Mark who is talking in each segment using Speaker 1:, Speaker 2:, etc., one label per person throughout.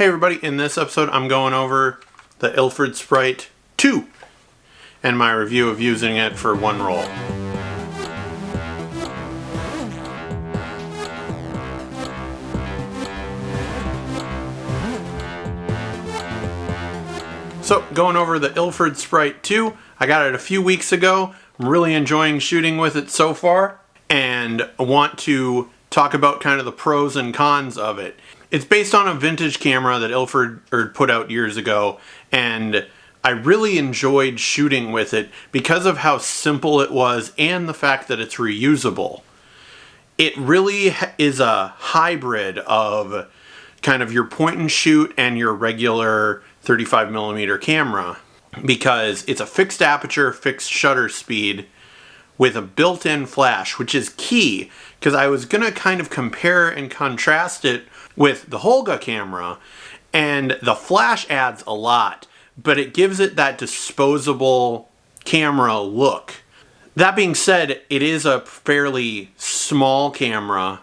Speaker 1: Hey everybody, in this episode I'm going over the Ilford Sprite 2 and my review of using it for one roll. So, going over the Ilford Sprite 2, I got it a few weeks ago. I'm really enjoying shooting with it so far, and I want to talk about kind of the pros and cons of it. It's based on a vintage camera that Ilford put out years ago, and I really enjoyed shooting with it because of how simple it was and the fact that it's reusable. It really is a hybrid of kind of your point and shoot and your regular 35mm camera, because it's a fixed aperture, fixed shutter speed with a built-in flash, which is key because I was going to kind of compare and contrast it with the Holga camera, and the flash adds a lot, but it gives it that disposable camera look. That being said, it is a fairly small camera,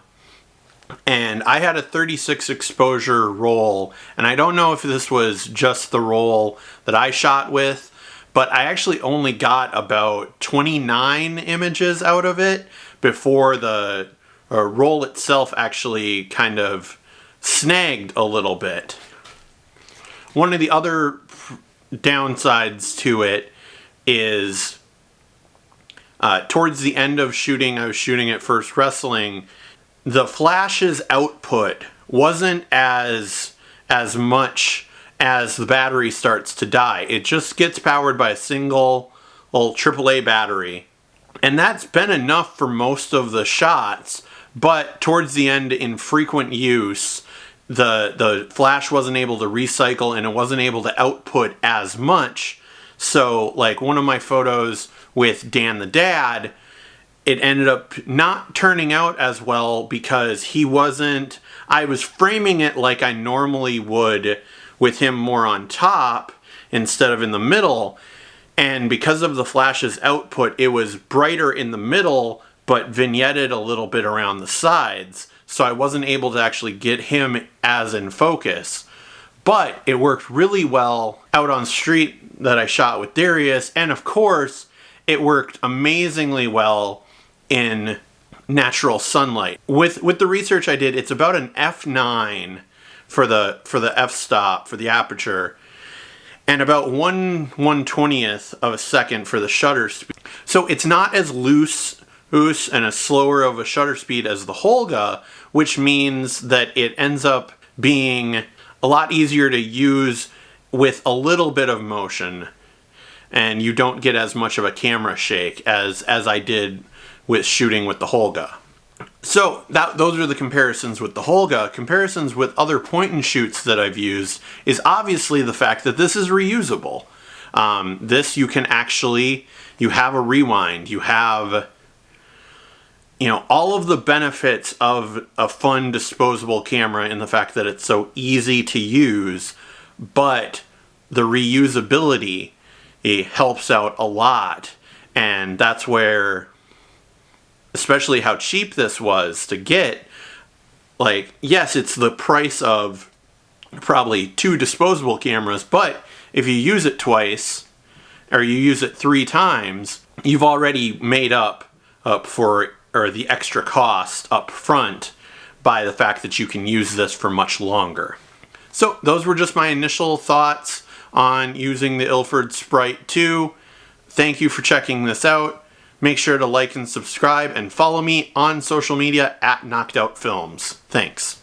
Speaker 1: and I had a 36 exposure roll, and I don't know if this was just the roll that I shot with, but I actually only got about 29 images out of it before the roll itself actually kind of snagged a little bit. One of the other downsides to it is towards the end of shooting, I was shooting at First Wrestling, the flash's output wasn't as much as the battery starts to die. It just gets powered by a single old AAA battery, and that's been enough for most of the shots, but towards the end, in frequent use, the flash wasn't able to recycle and it wasn't able to output as much. So like one of my photos with Dan the Dad, it ended up not turning out as well because I was framing it like I normally would with him more on top instead of in the middle. And because of the flash's output, it was brighter in the middle, but vignetted a little bit around the sides. So I wasn't able to actually get him as in focus. But it worked really well out on street that I shot with Darius. And of course, it worked amazingly well in natural sunlight. With the research I did, it's about an f9 for the f-stop, for the aperture, and about 1/120th of a second for the shutter speed. So it's not as loose and as slower of a shutter speed as the Holga, which means that it ends up being a lot easier to use with a little bit of motion, and you don't get as much of a camera shake as I did with shooting with the Holga. So those are the comparisons with the Holga. Comparisons with other point and shoots that I've used is obviously the fact that this is reusable. This you have a rewind, you have all of the benefits of a fun disposable camera in the fact that it's so easy to use, but the reusability, it helps out a lot. And that's where, especially how cheap this was to get, like, yes, it's the price of probably 2 disposable cameras, but if you use it twice, or you use it 3 times, you've already made up for the extra cost up front by the fact that you can use this for much longer. So those were just my initial thoughts on using the Ilford Sprite 2. Thank you for checking this out. Make sure to like and subscribe and follow me on social media at Knocked Out Films. Thanks.